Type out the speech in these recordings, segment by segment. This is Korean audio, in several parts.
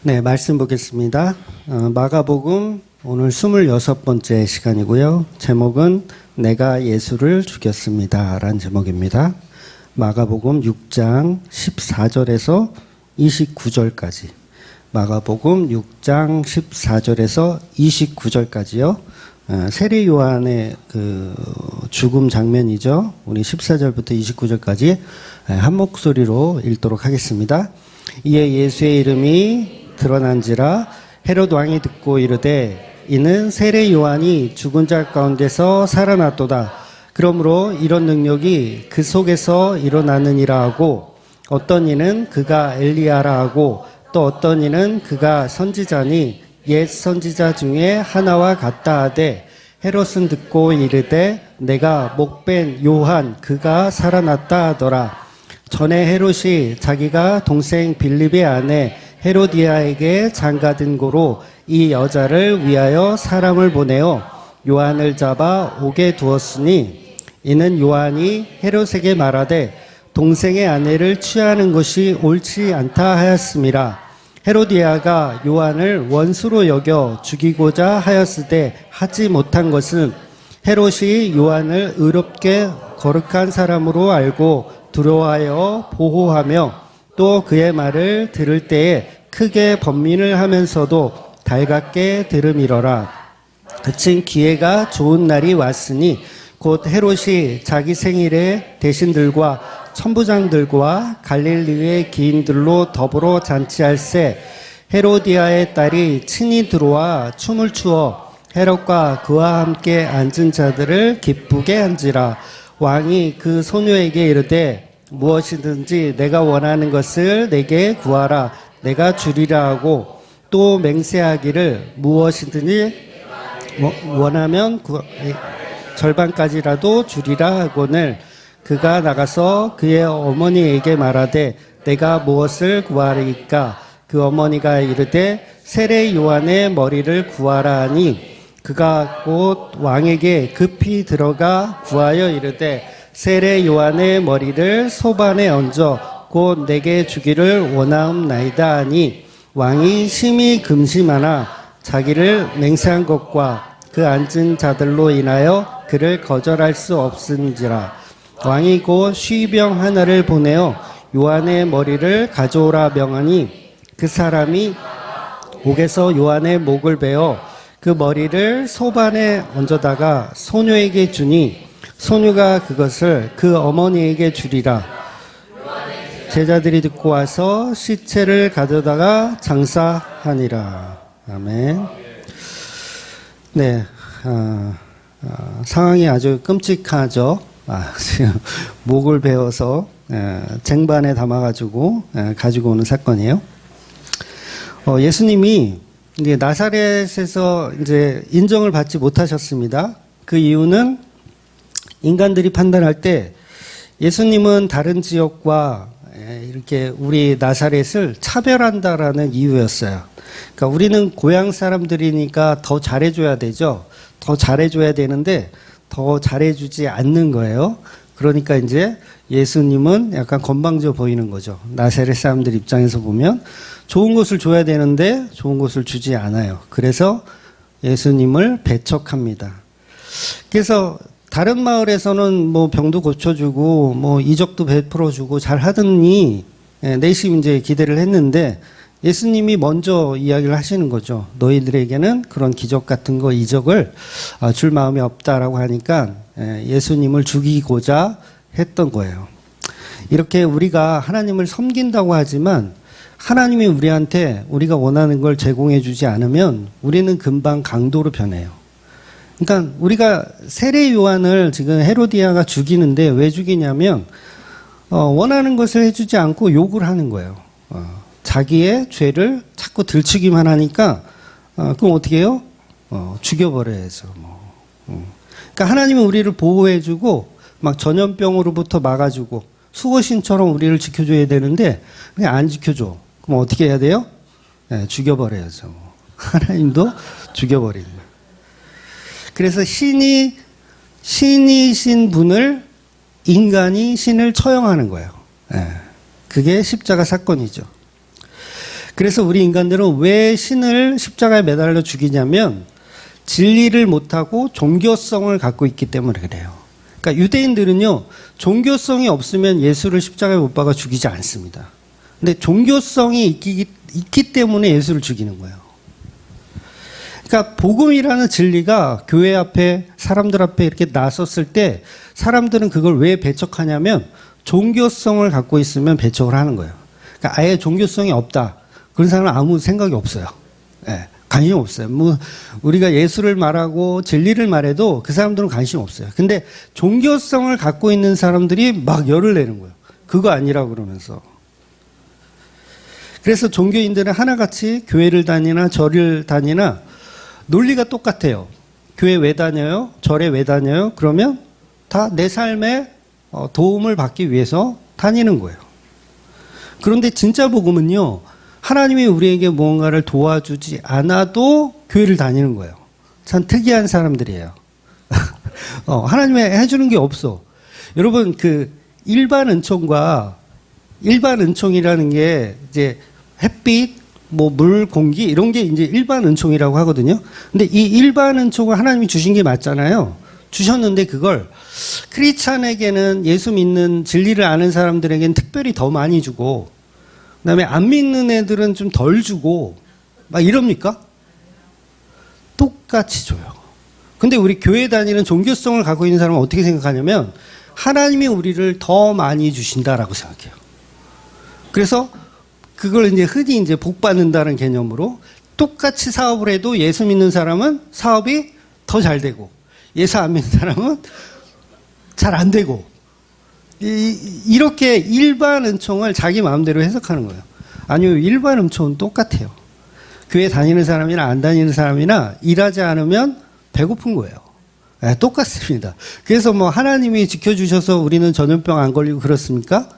네, 말씀 보겠습니다. 마가복음 오늘 26번째 시간이고요. 제목은 내가 예수를 죽였습니다 라는 제목입니다. 마가복음 6장 14절에서 29절까지 마가복음 6장 14절에서 29절까지요. 세례 요한의 그 죽음 장면이죠. 우리 14절부터 29절까지 한 목소리로 읽도록 하겠습니다. 이에 예수의 이름이 드러난지라 헤롯 왕이 듣고 이르되 이는 세례 요한이 죽은 자 가운데서 살아났도다. 그러므로 이런 능력이 그 속에서 일어나느니라 하고 어떤 이는 그가 엘리야라 하고 또 어떤 이는 그가 선지자니 옛 선지자 중에 하나와 같다 하되 헤롯은 듣고 이르되 내가 목벤 요한 그가 살아났다 하더라. 전에 헤롯이 자기가 동생 빌립의 아내 헤로디아에게 장가든 고로 이 여자를 위하여 사람을 보내어 요한을 잡아 오게 두었으니 이는 요한이 헤롯에게 말하되 동생의 아내를 취하는 것이 옳지 않다 하였음이라. 헤로디아가 요한을 원수로 여겨 죽이고자 하였으되 하지 못한 것은 헤롯이 요한을 의롭게 거룩한 사람으로 알고 두려워하여 보호하며 또 그의 말을 들을 때에 크게 번민을 하면서도 달갑게 들음이러라. 그친 기회가 좋은 날이 왔으니 곧 헤롯이 자기 생일에 대신들과 천부장들과 갈릴리의 기인들로 더불어 잔치할세 헤로디아의 딸이 친히 들어와 춤을 추어 헤롯과 그와 함께 앉은 자들을 기쁘게 한지라. 왕이 그 소녀에게 이르되 무엇이든지 내가 원하는 것을 내게 구하라 내가 주리라 하고 또 맹세하기를 무엇이든지 원하면 절반까지라도 주리라 하고는 그가 나가서 그의 어머니에게 말하되 내가 무엇을 구하리까? 그 어머니가 이르되 세례 요한의 머리를 구하라 하니 그가 곧 왕에게 급히 들어가 구하여 이르되 세례 요한의 머리를 소반에 얹어 곧 내게 주기를 원하옵나이다 하니 왕이 심히 금심하나 자기를 맹세한 것과 그 앉은 자들로 인하여 그를 거절할 수 없은지라. 왕이 곧 쉬병 하나를 보내어 요한의 머리를 가져오라 명하니 그 사람이 옥에서 요한의 목을 베어 그 머리를 소반에 얹어다가 소녀에게 주니 소녀가 그것을 그 어머니에게 주리라. 제자들이 듣고 와서 시체를 가져다가 장사하니라. 아멘. 네, 상황이 아주 끔찍하죠. 지금 목을 베어서 쟁반에 담아가지고 가지고 오는 사건이에요. 예수님이 이제 나사렛에서 이제 인정을 받지 못하셨습니다. 그 이유는 인간들이 판단할 때 예수님은 다른 지역과 이렇게 우리 나사렛을 차별한다라는 이유였어요. 그러니까 우리는 고향 사람들이니까 더 잘해줘야 되죠. 더 잘해줘야 되는데 더 잘해주지 않는 거예요. 그러니까 이제 예수님은 약간 건방져 보이는 거죠. 나사렛 사람들 입장에서 보면 좋은 것을 줘야 되는데 좋은 것을 주지 않아요. 그래서 예수님을 배척합니다. 그래서 다른 마을에서는 뭐 병도 고쳐주고 뭐 이적도 베풀어주고 잘 하더니 내심 이제 기대를 했는데 예수님이 먼저 이야기를 하시는 거죠. 너희들에게는 그런 기적 같은 거 이적을 줄 마음이 없다라고 하니까 예수님을 죽이고자 했던 거예요. 이렇게 우리가 하나님을 섬긴다고 하지만 하나님이 우리한테 우리가 원하는 걸 제공해 주지 않으면 우리는 금방 강도로 변해요. 그러니까 우리가 세례 요한을 지금 헤로디아가 죽이는데 왜 죽이냐면 원하는 것을 해주지 않고 욕을 하는 거예요. 자기의 죄를 자꾸 들추기만 하니까 그럼 어떻게 해요? 죽여버려야죠. 그러니까 하나님은 우리를 보호해주고 막 전염병으로부터 막아주고 수호신처럼 우리를 지켜줘야 되는데 그냥 안 지켜줘. 그럼 어떻게 해야 돼요? 죽여버려야죠. 하나님도 죽여버리는 거예요. 그래서 신이신 분을 인간이 신을 처형하는 거예요. 그게 십자가 사건이죠. 그래서 우리 인간들은 왜 신을 십자가에 매달려 죽이냐면 진리를 못하고 종교성을 갖고 있기 때문에 그래요. 그러니까 유대인들은요, 종교성이 없으면 예수를 십자가에 못 박아 죽이지 않습니다. 근데 종교성이 있기 때문에 예수를 죽이는 거예요. 그러니까 복음이라는 진리가 교회 앞에, 사람들 앞에 이렇게 나섰을 때 사람들은 그걸 왜 배척하냐면 종교성을 갖고 있으면 배척을 하는 거예요. 그러니까 아예 종교성이 없다. 그런 사람은 아무 생각이 없어요. 네, 관심 없어요. 뭐 우리가 예수를 말하고 진리를 말해도 그 사람들은 관심 없어요. 근데 종교성을 갖고 있는 사람들이 막 열을 내는 거예요. 그거 아니라고 그러면서. 그래서 종교인들은 하나같이 교회를 다니나 절을 다니나 논리가 똑같아요. 교회 왜 다녀요? 절에 왜 다녀요? 그러면 다 내 삶에 도움을 받기 위해서 다니는 거예요. 그런데 진짜 복음은요, 하나님이 우리에게 무언가를 도와주지 않아도 교회를 다니는 거예요. 참 특이한 사람들이에요. 하나님이 해주는 게 없어. 여러분, 그 일반 은총과 일반 은총이라는 게 이제 햇빛, 뭐 물, 공기 이런 게 이제 일반 은총이라고 하거든요. 근데 이 일반 은총을 하나님이 주신 게 맞잖아요. 주셨는데 그걸 크리스찬에게는, 예수 믿는 진리를 아는 사람들에게는 특별히 더 많이 주고, 그다음에 안 믿는 애들은 좀 덜 주고 막 이럽니까? 똑같이 줘요. 근데 우리 교회 다니는 종교성을 갖고 있는 사람은 어떻게 생각하냐면 하나님이 우리를 더 많이 주신다라고 생각해요. 그래서 그걸 이제 흔히 이제 복 받는다는 개념으로 똑같이 사업을 해도 예수 믿는 사람은 사업이 더 잘 되고 예수 안 믿는 사람은 잘 안 되고, 이렇게 일반 은총을 자기 마음대로 해석하는 거예요. 아니요, 일반 은총은 똑같아요. 교회 다니는 사람이나 안 다니는 사람이나 일하지 않으면 배고픈 거예요. 네, 똑같습니다. 그래서 뭐 하나님이 지켜주셔서 우리는 전염병 안 걸리고 그렇습니까?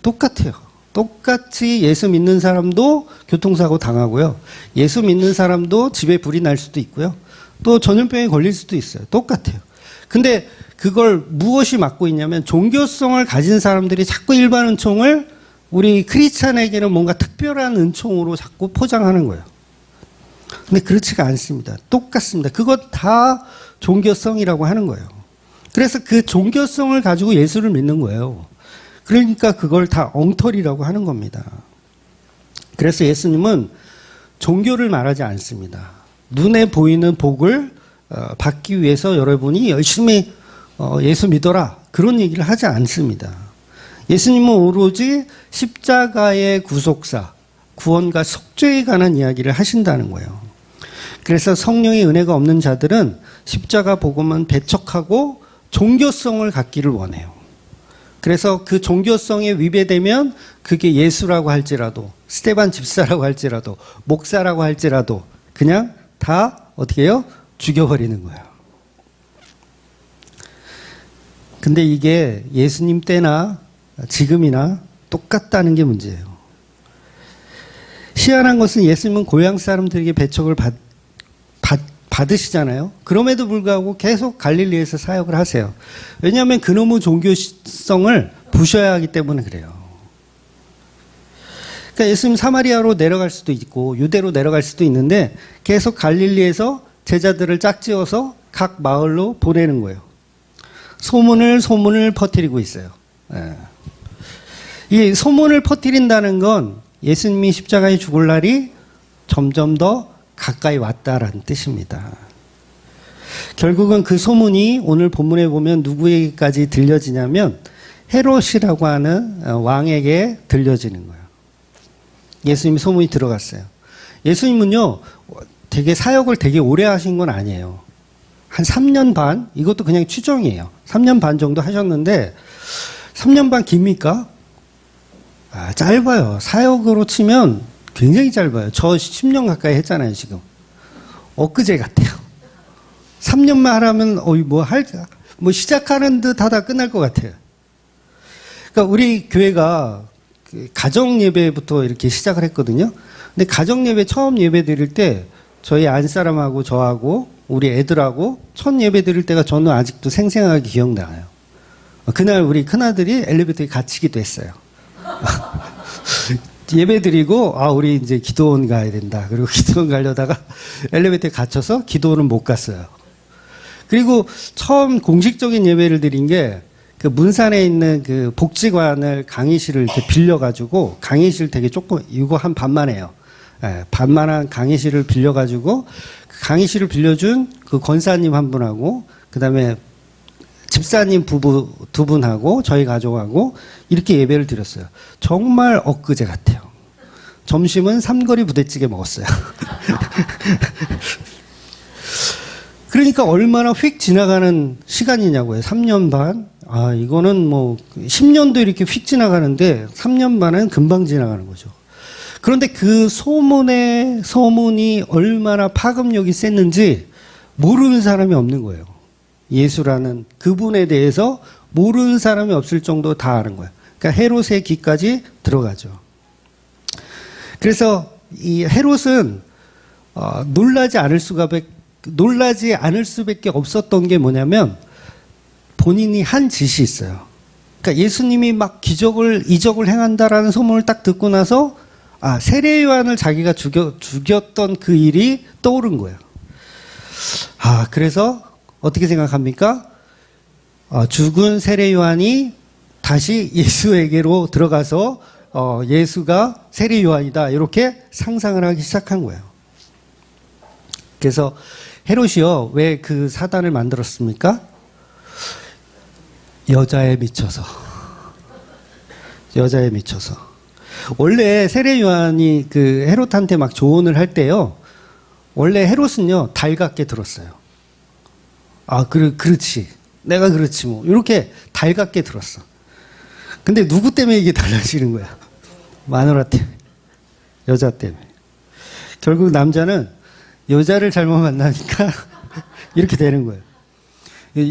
똑같아요. 똑같이 예수 믿는 사람도 교통사고 당하고요. 예수 믿는 사람도 집에 불이 날 수도 있고요. 또 전염병에 걸릴 수도 있어요. 똑같아요. 근데 그걸 무엇이 막고 있냐면 종교성을 가진 사람들이 자꾸 일반 은총을 우리 크리스찬에게는 뭔가 특별한 은총으로 자꾸 포장하는 거예요. 근데 그렇지가 않습니다. 똑같습니다. 그것 다 종교성이라고 하는 거예요. 그래서 그 종교성을 가지고 예수를 믿는 거예요. 그러니까 그걸 다 엉터리라고 하는 겁니다. 그래서 예수님은 종교를 말하지 않습니다. 눈에 보이는 복을 받기 위해서 여러분이 열심히 예수 믿어라, 그런 얘기를 하지 않습니다. 예수님은 오로지 십자가의 구속사, 구원과 속죄에 관한 이야기를 하신다는 거예요. 그래서 성령의 은혜가 없는 자들은 십자가 복음은 배척하고 종교성을 갖기를 원해요. 그래서 그 종교성에 위배되면 그게 예수라고 할지라도, 스데반 집사라고 할지라도, 목사라고 할지라도 그냥 다 어떻게 해요? 죽여버리는 거예요. 근데 이게 예수님 때나 지금이나 똑같다는 게 문제예요. 희한한 것은 예수님은 고향 사람들에게 배척을 받으시잖아요. 그럼에도 불구하고 계속 갈릴리에서 사역을 하세요. 왜냐하면 그놈의 종교성을 부셔야 하기 때문에 그래요. 그러니까 예수님 사마리아로 내려갈 수도 있고 유대로 내려갈 수도 있는데 계속 갈릴리에서 제자들을 짝지어서 각 마을로 보내는 거예요. 소문을 퍼뜨리고 있어요. 예. 이 소문을 퍼뜨린다는 건 예수님이 십자가에 죽을 날이 점점 더 가까이 왔다라는 뜻입니다. 결국은 그 소문이 오늘 본문에 보면 누구에게까지 들려지냐면 헤롯이라고 하는 왕에게 들려지는 거예요. 예수님이 소문이 들어갔어요. 예수님은요, 되게 사역을 되게 오래 하신 건 아니에요. 한 3년 반? 이것도 그냥 추정이에요. 3년 반 정도 하셨는데 3년 반 깁니까? 짧아요. 사역으로 치면 굉장히 짧아요. 저 10년 가까이 했잖아요, 지금. 엊그제 같아요. 3년만 하라면 뭐 시작하는 듯 하다 끝날 것 같아요. 그러니까 우리 교회가 가정 예배부터 이렇게 시작을 했거든요. 근데 가정 예배 처음 예배 드릴 때 저희 안사람하고 저하고 우리 애들하고 첫 예배 드릴 때가 저는 아직도 생생하게 기억나요. 그날 우리 큰아들이 엘리베이터에 갇히기도 했어요. 예배 드리고, 우리 이제 기도원 가야 된다. 그리고 기도원 가려다가 엘리베이터에 갇혀서 기도원은 못 갔어요. 그리고 처음 공식적인 예배를 드린 게 그 문산에 있는 그 복지관을 강의실을 이렇게 빌려가지고, 강의실 되게 조금, 이거 한 반만 해요. 예, 반만한 강의실을 빌려가지고, 그 강의실을 빌려준 그 권사님 한 분하고, 그 다음에 집사님 부부 두 분하고, 저희 가족하고, 이렇게 예배를 드렸어요. 정말 엊그제 같아요. 점심은 삼거리 부대찌개 먹었어요. 그러니까 얼마나 휙 지나가는 시간이냐고요. 3년 반. 이거는 뭐 10년도 이렇게 휙 지나가는데 3년 반은 금방 지나가는 거죠. 그런데 그 소문이 얼마나 파급력이 셌는지 모르는 사람이 없는 거예요. 예수라는 그분에 대해서 모르는 사람이 없을 정도 다 아는 거예요. 그러니까 헤롯의 귀까지 들어가죠. 그래서 이 헤롯은 놀라지 않을 수밖에 없었던 게 뭐냐면 본인이 한 짓이 있어요. 그러니까 예수님이 막 이적을 행한다라는 소문을 딱 듣고 나서 세례 요한을 자기가 죽였던 그 일이 떠오른 거예요. 그래서 어떻게 생각합니까? 죽은 세례 요한이 다시 예수에게로 들어가서 예수가 세례 요한이다 이렇게 상상을 하기 시작한 거예요. 그래서 헤롯이요, 왜 그 사단을 만들었습니까? 여자에 미쳐서. 원래 세례 요한이 그 헤롯한테 막 조언을 할 때요, 원래 헤롯은요 달갑게 들었어요. 그렇지, 내가 그렇지 뭐 이렇게 달갑게 들었어. 근데 누구 때문에 이게 달라지는 거야? 마누라 때문에, 여자 때문에. 결국 남자는 여자를 잘못 만나니까 이렇게 되는 거예요.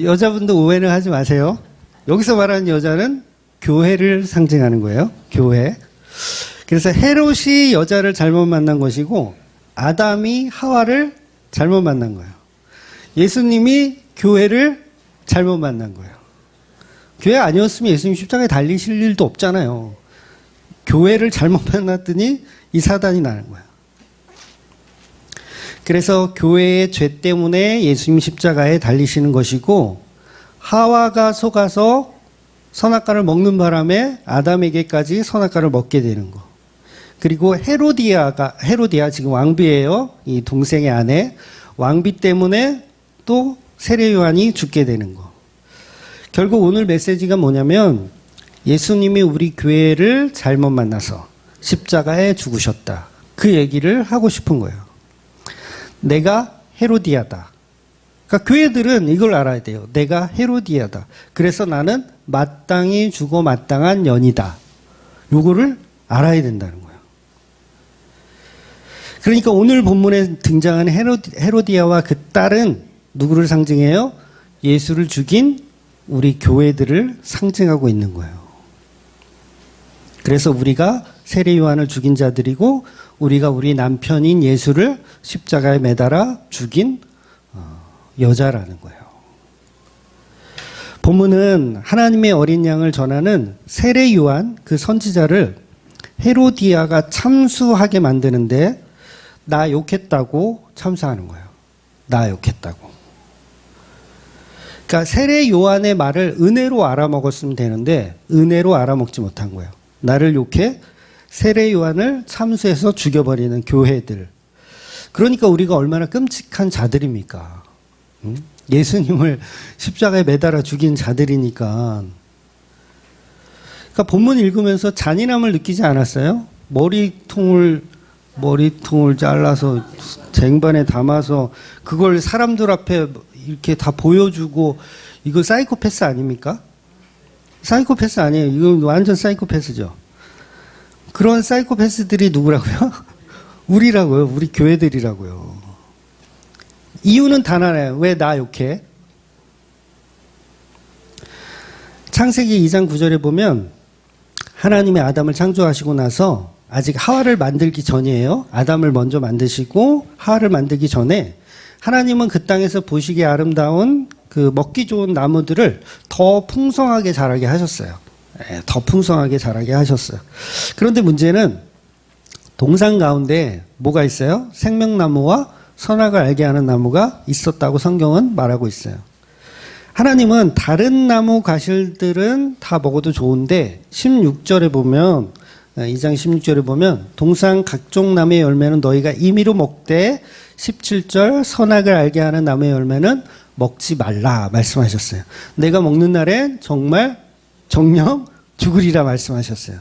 여자분도 오해는 하지 마세요. 여기서 말하는 여자는 교회를 상징하는 거예요. 교회. 그래서 헤롯이 여자를 잘못 만난 것이고 아담이 하와를 잘못 만난 거예요. 예수님이 교회를 잘못 만난 거예요. 교회 아니었으면 예수님 십자가에 달리실 일도 없잖아요. 교회를 잘못 만났더니 이 사단이 나는 거예요. 그래서 교회의 죄 때문에 예수님 십자가에 달리시는 것이고, 하와가 속아서 선악과를 먹는 바람에 아담에게까지 선악과를 먹게 되는 거. 그리고 헤로디아 지금 왕비예요. 이 동생의 아내. 왕비 때문에 또 세례 요한이 죽게 되는 거. 결국 오늘 메시지가 뭐냐면 예수님이 우리 교회를 잘못 만나서 십자가에 죽으셨다. 그 얘기를 하고 싶은 거예요. 내가 헤로디아다. 그러니까 교회들은 이걸 알아야 돼요. 내가 헤로디아다. 그래서 나는 마땅히 주고 마땅한 연이다. 요거를 알아야 된다는 거예요. 그러니까 오늘 본문에 등장하는 헤로디아와 그 딸은 누구를 상징해요? 예수를 죽인 우리 교회들을 상징하고 있는 거예요. 그래서 우리가 세례 요한을 죽인 자들이고 우리가 우리 남편인 예수를 십자가에 매달아 죽인 여자라는 거예요. 본문은 하나님의 어린 양을 전하는 세례 요한 그 선지자를 헤로디아가 참수하게 만드는데 나 욕했다고 참수하는 거예요. 나 욕했다고. 그러니까 세례 요한의 말을 은혜로 알아먹었으면 되는데 은혜로 알아먹지 못한 거예요. 나를 욕해 세례 요한을 참수해서 죽여버리는 교회들. 그러니까 우리가 얼마나 끔찍한 자들입니까? 예수님을 십자가에 매달아 죽인 자들이니까. 그러니까 본문 읽으면서 잔인함을 느끼지 않았어요? 머리통을 잘라서 쟁반에 담아서 그걸 사람들 앞에 이렇게 다 보여주고, 이거 사이코패스 아닙니까? 사이코패스 아니에요. 이건 완전 사이코패스죠. 그런 사이코패스들이 누구라고요? 우리라고요. 우리 교회들이라고요. 이유는 단 하나예요. 왜 나 욕해? 창세기 2장 9절에 보면 하나님이 아담을 창조하시고 나서 아직 하와를 만들기 전이에요. 아담을 먼저 만드시고 하와를 만들기 전에 하나님은 그 땅에서 보시기에 아름다운 그 먹기 좋은 나무들을 더 풍성하게 자라게 하셨어요. 더 풍성하게 자라게 하셨어요. 그런데 문제는 동산 가운데 뭐가 있어요? 생명나무와 선악을 알게 하는 나무가 있었다고 성경은 말하고 있어요. 하나님은 다른 나무 과실들은 다 먹어도 좋은데 16절에 보면 2장 16절에 보면 동산 각종 나무의 열매는 너희가 임의로 먹되 17절 선악을 알게 하는 나무의 열매는 먹지 말라 말씀하셨어요. 내가 먹는 날엔 정말 정령 죽으리라 말씀하셨어요.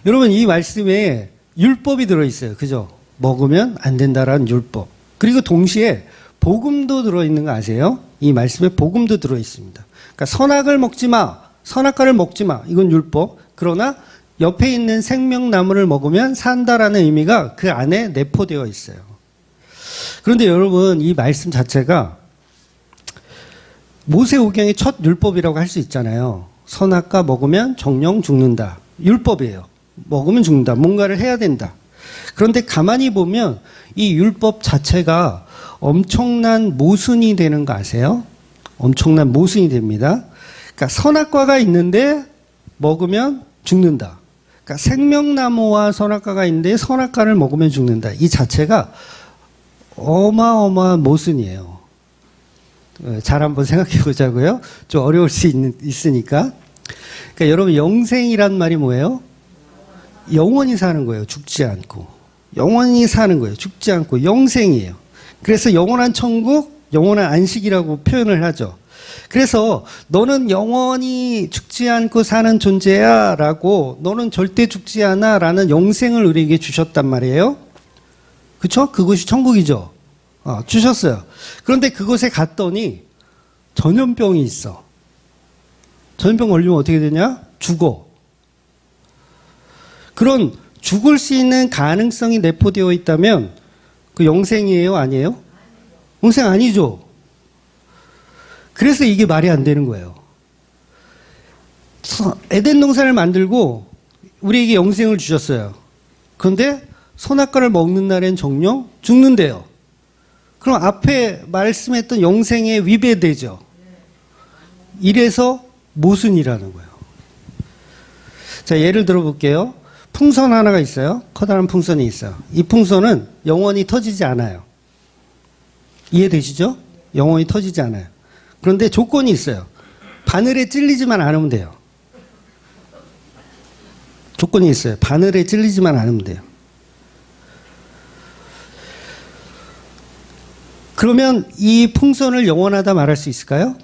여러분 이 말씀에 율법이 들어있어요. 그죠? 먹으면 안 된다라는 율법. 그리고 동시에 복음도 들어있는 거 아세요? 이 말씀에 복음도 들어있습니다. 그러니까 선악을 먹지 마. 선악과를 먹지 마. 이건 율법. 그러나 옆에 있는 생명나무를 먹으면 산다라는 의미가 그 안에 내포되어 있어요. 그런데 여러분 이 말씀 자체가 모세오경의 첫 율법이라고 할 수 있잖아요. 선악과 먹으면 정령 죽는다. 율법이에요. 먹으면 죽는다. 뭔가를 해야 된다. 그런데 가만히 보면 이 율법 자체가 엄청난 모순이 되는 거 아세요? 엄청난 모순이 됩니다. 그러니까 선악과가 있는데 먹으면 죽는다. 그러니까 생명나무와 선악과가 있는데 선악과를 먹으면 죽는다. 이 자체가 어마어마한 모순이에요. 잘 한번 생각해 보자고요. 좀 어려울 수 있으니까. 그러니까 여러분 영생이란 말이 뭐예요? 영원히 사는 거예요. 죽지 않고. 영원히 사는 거예요. 죽지 않고 영생이에요. 그래서 영원한 천국, 영원한 안식이라고 표현을 하죠. 그래서 너는 영원히 죽지 않고 사는 존재야 라고 너는 절대 죽지 않아 라는 영생을 우리에게 주셨단 말이에요. 그렇죠? 그것이 천국이죠. 주셨어요. 그런데 그곳에 갔더니 전염병이 있어. 전염병 걸리면 어떻게 되냐? 죽어. 그런 죽을 수 있는 가능성이 내포되어 있다면 그 영생이에요? 아니에요? 영생 아니죠. 그래서 이게 말이 안 되는 거예요. 에덴 동산을 만들고 우리에게 영생을 주셨어요. 그런데 선악과를 먹는 날엔 정령 죽는데요. 그럼 앞에 말씀했던 영생에 위배되죠. 이래서 모순이라는 거예요. 자, 예를 들어 볼게요. 풍선 하나가 있어요. 커다란 풍선이 있어요. 이 풍선은 영원히 터지지 않아요. 이해되시죠? 영원히 터지지 않아요. 그런데 조건이 있어요. 바늘에 찔리지만 않으면 돼요. 조건이 있어요. 바늘에 찔리지만 않으면 돼요. 그러면 이 풍선을 영원하다 말할 수 있을까요?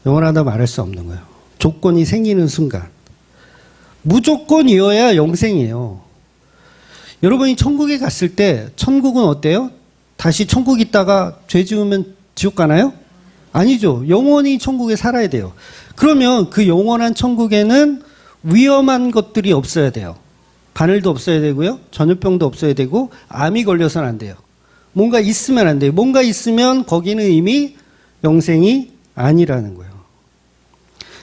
영원하다 말할 수 없는 거예요. 조건이 생기는 순간. 무조건이어야 영생이에요. 여러분이 천국에 갔을 때 천국은 어때요? 다시 천국 있다가 죄 지으면 지옥 가나요? 아니죠. 영원히 천국에 살아야 돼요. 그러면 그 영원한 천국에는 위험한 것들이 없어야 돼요. 바늘도 없어야 되고요. 전염병도 없어야 되고 암이 걸려서는 안 돼요. 뭔가 있으면 안 돼요. 뭔가 있으면 거기는 이미 영생이 아니라는 거예요.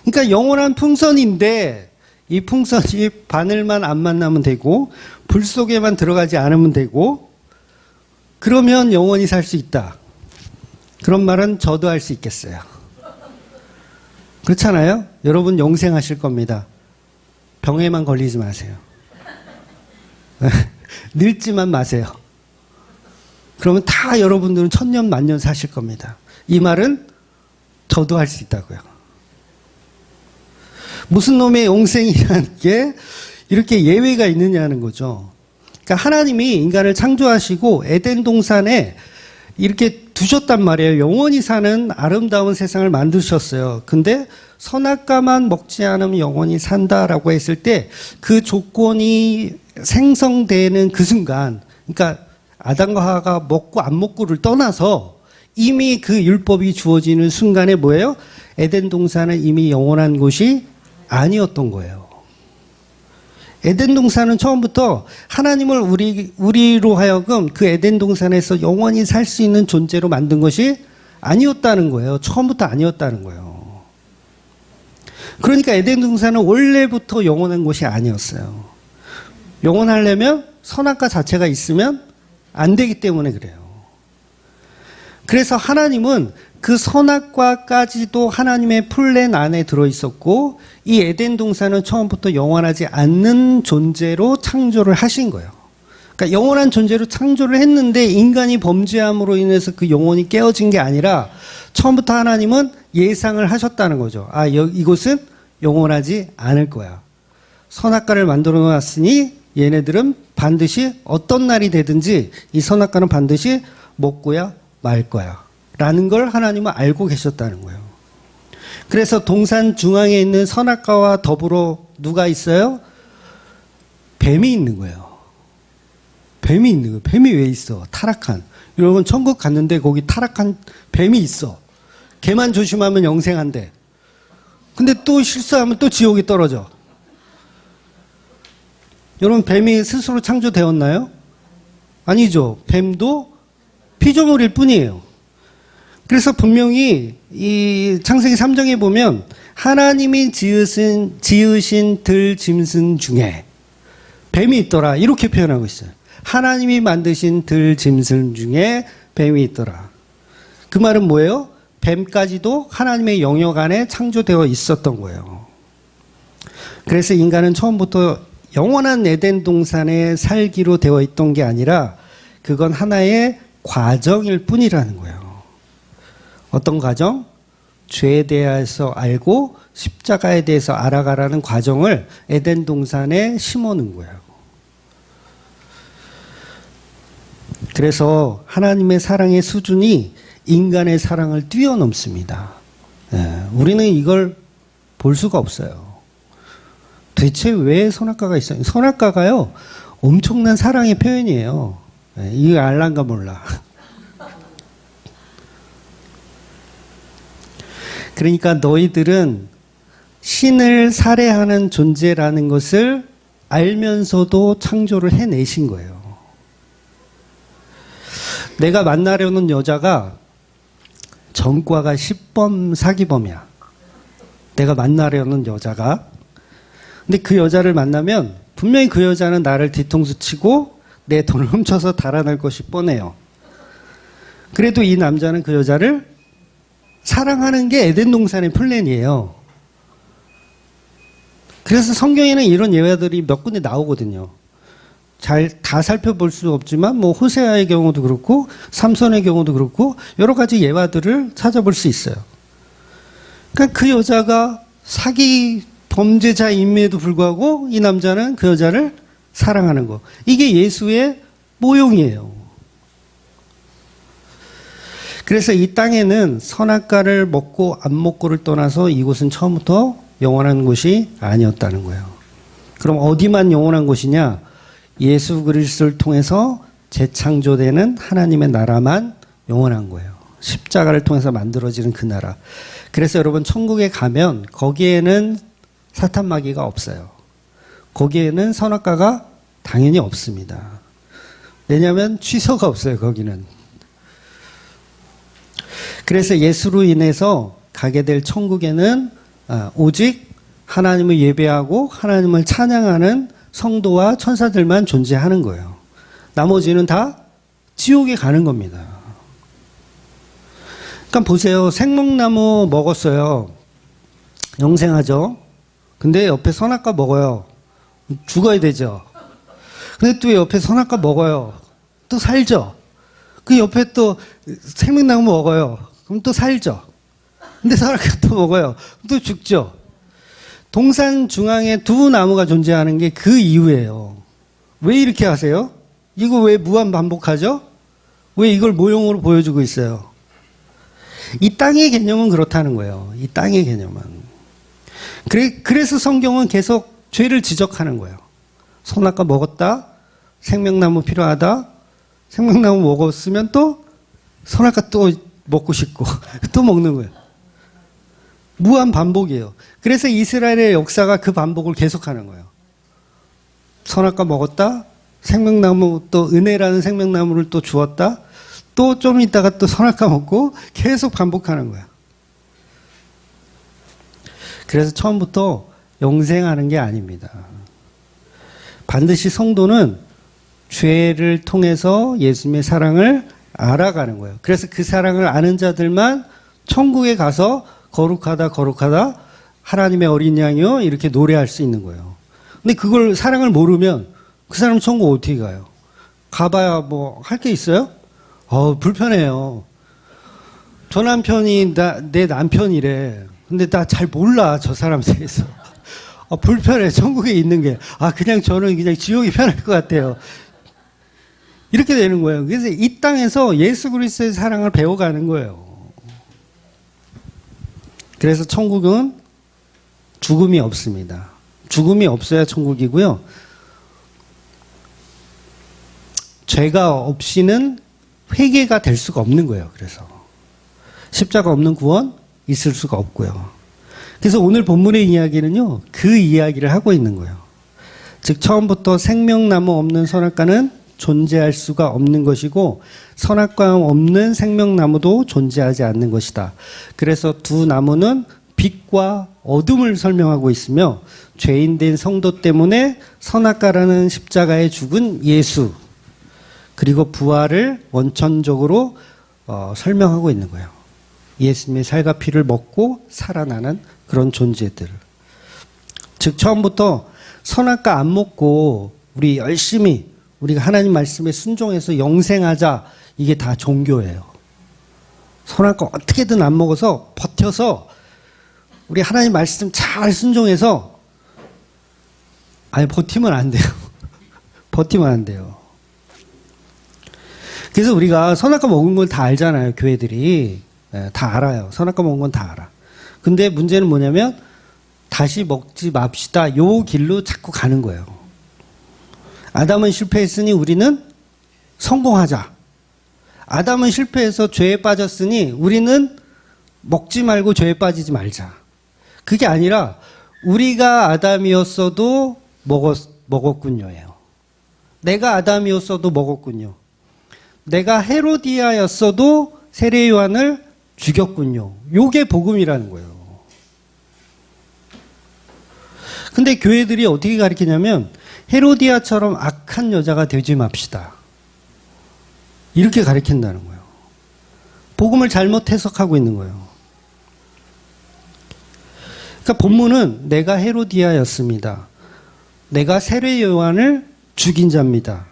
그러니까 영원한 풍선인데 이 풍선이 바늘만 안 만나면 되고 불 속에만 들어가지 않으면 되고 그러면 영원히 살 수 있다. 그런 말은 저도 할 수 있겠어요. 그렇잖아요? 여러분 영생하실 겁니다. 병에만 걸리지 마세요. 늙지만 마세요. 그러면 다 여러분들은 천년 만년 사실 겁니다. 이 말은 저도 할 수 있다고요. 무슨 놈의 영생이라는 게 이렇게 예외가 있느냐는 거죠. 그러니까 하나님이 인간을 창조하시고 에덴 동산에 이렇게 두셨단 말이에요. 영원히 사는 아름다운 세상을 만드셨어요. 근데 선악과만 먹지 않으면 영원히 산다라고 했을 때 그 조건이 생성되는 그 순간, 그러니까 아담과 하와가 먹고 안 먹고를 떠나서 이미 그 율법이 주어지는 순간에 뭐예요? 에덴 동산은 이미 영원한 곳이 아니었던 거예요. 에덴 동산은 처음부터 하나님을 우리로 하여금 그 에덴 동산에서 영원히 살 수 있는 존재로 만든 것이 아니었다는 거예요. 처음부터 아니었다는 거예요. 그러니까 에덴 동산은 원래부터 영원한 곳이 아니었어요. 영원하려면 선악과 자체가 있으면 안 되기 때문에 그래요. 그래서 하나님은 그 선악과까지도 하나님의 플랜 안에 들어있었고 이 에덴 동산은 처음부터 영원하지 않는 존재로 창조를 하신 거예요. 그러니까 영원한 존재로 창조를 했는데 인간이 범죄함으로 인해서 그 영혼이 깨어진 게 아니라 처음부터 하나님은 예상을 하셨다는 거죠. 아, 이곳은 영원하지 않을 거야. 선악과를 만들어 놨으니 얘네들은 반드시 어떤 날이 되든지 이 선악과는 반드시 먹고야 말 거야. 라는 걸 하나님은 알고 계셨다는 거예요. 그래서 동산 중앙에 있는 선악과와 더불어 누가 있어요? 뱀이 있는 거예요. 뱀이 있는 거예요. 뱀이 왜 있어? 타락한. 여러분 천국 갔는데 거기 타락한 뱀이 있어. 걔만 조심하면 영생한대. 근데 또 실수하면 또 지옥에 떨어져. 여러분 뱀이 스스로 창조되었나요? 아니죠. 뱀도 피조물일 뿐이에요. 그래서 분명히 이 창세기 3장에 보면 하나님이 지으신 들짐승 중에 뱀이 있더라. 이렇게 표현하고 있어요. 하나님이 만드신 들짐승 중에 뱀이 있더라. 그 말은 뭐예요? 뱀까지도 하나님의 영역 안에 창조되어 있었던 거예요. 그래서 인간은 처음부터 영원한 에덴 동산에 살기로 되어 있던 게 아니라 그건 하나의 과정일 뿐이라는 거예요. 어떤 과정? 죄에 대해서 알고 십자가에 대해서 알아가라는 과정을 에덴 동산에 심어놓은 거예요. 그래서 하나님의 사랑의 수준이 인간의 사랑을 뛰어넘습니다. 우리는 이걸 볼 수가 없어요. 대체 왜 선악과가 있어요? 선악과가요, 엄청난 사랑의 표현이에요. 이거 알란가 몰라. 그러니까 너희들은 신을 살해하는 존재라는 것을 알면서도 창조를 해내신 거예요. 내가 만나려는 여자가 전과가 10번 사기범이야. 내가 만나려는 여자가. 근데 그 여자를 만나면 분명히 그 여자는 나를 뒤통수 치고 내 돈을 훔쳐서 달아날 것이 뻔해요. 그래도 이 남자는 그 여자를 사랑하는 게 에덴 동산의 플랜이에요. 그래서 성경에는 이런 예화들이 몇 군데 나오거든요. 잘 다 살펴볼 수 없지만 뭐 호세아의 경우도 그렇고 삼손의 경우도 그렇고 여러 가지 예화들을 찾아볼 수 있어요. 그러니까 그 여자가 사기 범죄자임에도 불구하고 이 남자는 그 여자를 사랑하는 거. 이게 예수의 모형이에요. 그래서 이 땅에는 선악과를 먹고 안 먹고를 떠나서 이곳은 처음부터 영원한 곳이 아니었다는 거예요. 그럼 어디만 영원한 곳이냐? 예수 그리스도를 통해서 재창조되는 하나님의 나라만 영원한 거예요. 십자가를 통해서 만들어지는 그 나라. 그래서 여러분 천국에 가면 거기에는 사탄 마귀가 없어요. 거기에는 선악과가 당연히 없습니다. 왜냐하면 취소가 없어요. 거기는. 그래서 예수로 인해서 가게 될 천국에는 오직 하나님을 예배하고 하나님을 찬양하는 성도와 천사들만 존재하는 거예요. 나머지는 다 지옥에 가는 겁니다. 그러니까 보세요. 생목나무 먹었어요. 영생하죠. 근데 옆에 선악과 먹어요. 죽어야 되죠. 근데 또 옆에 선악과 먹어요. 또 살죠. 그 옆에 또 생명나무 먹어요. 그럼 또 살죠. 근데 선악과 또 먹어요. 또 죽죠. 동산 중앙에 두 나무가 존재하는 게 그 이유예요. 왜 이렇게 하세요? 이거 왜 무한 반복하죠? 왜 이걸 모형으로 보여주고 있어요? 이 땅의 개념은 그렇다는 거예요. 이 땅의 개념은. 그래서 성경은 계속 죄를 지적하는 거예요. 선악과 먹었다. 생명나무 필요하다. 생명나무 먹었으면 또 선악과 또 먹고 싶고 또 먹는 거예요. 무한 반복이에요. 그래서 이스라엘의 역사가 그 반복을 계속하는 거예요. 선악과 먹었다. 생명나무 또 은혜라는 생명나무를 또 주었다. 또 좀 있다가 또 선악과 먹고 계속 반복하는 거야. 그래서 처음부터 영생하는 게 아닙니다. 반드시 성도는 죄를 통해서 예수님의 사랑을 알아가는 거예요. 그래서 그 사랑을 아는 자들만 천국에 가서 거룩하다 거룩하다 하나님의 어린 양이요 이렇게 노래할 수 있는 거예요. 근데 그걸 사랑을 모르면 그 사람 천국 어떻게 가요? 가봐야 뭐 할 게 있어요? 불편해요. 저 남편이 내 남편이래. 근데 나 잘 몰라, 저 사람 대해서. 불편해, 천국에 있는 게. 그냥 저는 그냥 지옥이 편할 것 같아요. 이렇게 되는 거예요. 그래서 이 땅에서 예수 그리스도의 사랑을 배워가는 거예요. 그래서 천국은 죽음이 없습니다. 죽음이 없어야 천국이고요. 죄가 없이는 회개가 될 수가 없는 거예요. 그래서 십자가 없는 구원 있을 수가 없고요. 그래서 오늘 본문의 이야기는요, 그 이야기를 하고 있는 거예요. 즉 처음부터 생명나무 없는 선악과는 존재할 수가 없는 것이고 선악과 없는 생명나무도 존재하지 않는 것이다. 그래서 두 나무는 빛과 어둠을 설명하고 있으며 죄인된 성도 때문에 선악과라는 십자가에 죽은 예수 그리고 부활을 원천적으로 설명하고 있는 거예요. 예수님의 살과 피를 먹고 살아나는 그런 존재들. 즉 처음부터 선악과 안 먹고 우리 열심히 우리가 하나님 말씀에 순종해서 영생하자, 이게 다 종교예요. 선악과 어떻게든 안 먹어서 버텨서 우리 하나님 말씀 잘 순종해서 버티면 안 돼요. 버티면 안 돼요. 그래서 우리가 선악과 먹은 걸 다 알잖아요. 교회들이 다 알아요. 선악과 먹은 건 다 알아. 근데 문제는 뭐냐면 다시 먹지 맙시다, 요 길로 자꾸 가는 거예요. 아담은 실패했으니 우리는 성공하자. 아담은 실패해서 죄에 빠졌으니 우리는 먹지 말고 죄에 빠지지 말자. 그게 아니라 우리가 아담이었어도 먹었군요예요. 내가 아담이었어도 먹었군요. 내가 헤로디아였어도 세례 요한을 죽였군요. 요게 복음이라는 거예요. 근데 교회들이 어떻게 가르치냐면 헤로디아처럼 악한 여자가 되지 맙시다, 이렇게 가르친다는 거예요. 복음을 잘못 해석하고 있는 거예요. 그러니까 본문은 내가 헤로디아였습니다. 내가 세례 요한을 죽인 자입니다.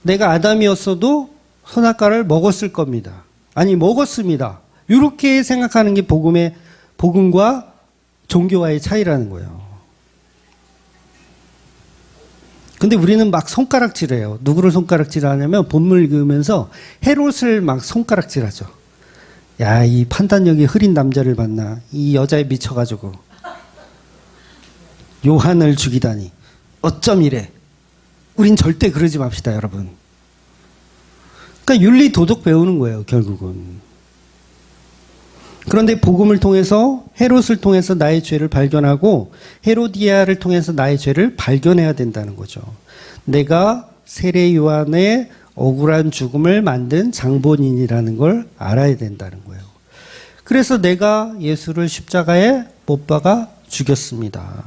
내가 아담이었어도 선악과를 먹었을 겁니다. 아니 먹었습니다. 이렇게 생각하는 게 복음과 종교와의 차이라는 거예요. 근데 우리는 막 손가락질해요. 누구를 손가락질하냐면 본문 읽으면서 헤롯을 막 손가락질하죠. 야, 이 판단력이 흐린 남자를 봤나? 이 여자에 미쳐가지고 요한을 죽이다니 어쩜 이래. 우린 절대 그러지 맙시다, 여러분. 그러니까 윤리 도덕 배우는 거예요, 결국은. 그런데 복음을 통해서 헤롯을 통해서 나의 죄를 발견하고 헤로디아를 통해서 나의 죄를 발견해야 된다는 거죠. 내가 세례 요한의 억울한 죽음을 만든 장본인이라는 걸 알아야 된다는 거예요. 그래서 내가 예수를 십자가에 못 박아 죽였습니다.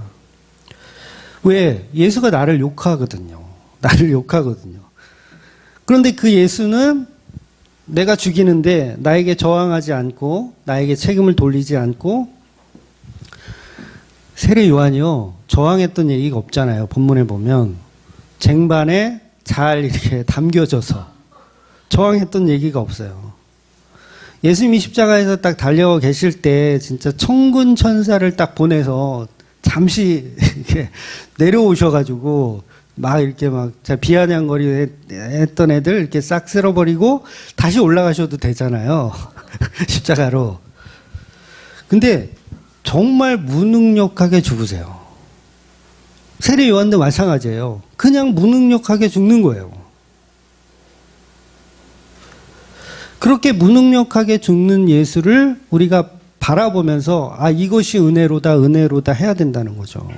왜? 예수가 나를 욕하거든요. 나를 욕하거든요. 그런데 그 예수는 내가 죽이는데 나에게 저항하지 않고 나에게 책임을 돌리지 않고, 세례 요한이요, 저항했던 얘기가 없잖아요. 본문에 보면 쟁반에 잘 이렇게 담겨져서 저항했던 얘기가 없어요. 예수님이 십자가에서 딱 달려 계실 때 진짜 천군 천사를 딱 보내서 잠시 이렇게 내려오셔가지고 막 이렇게 막 비아냥거리 했던 애들 이렇게 싹 쓸어버리고 다시 올라가셔도 되잖아요. 십자가로. 근데 정말 무능력하게 죽으세요. 세례 요한도 마찬가지예요. 그냥 무능력하게 죽는 거예요. 그렇게 무능력하게 죽는 예수를 우리가 바라보면서 이것이 은혜로다, 은혜로다 해야 된다는 거죠.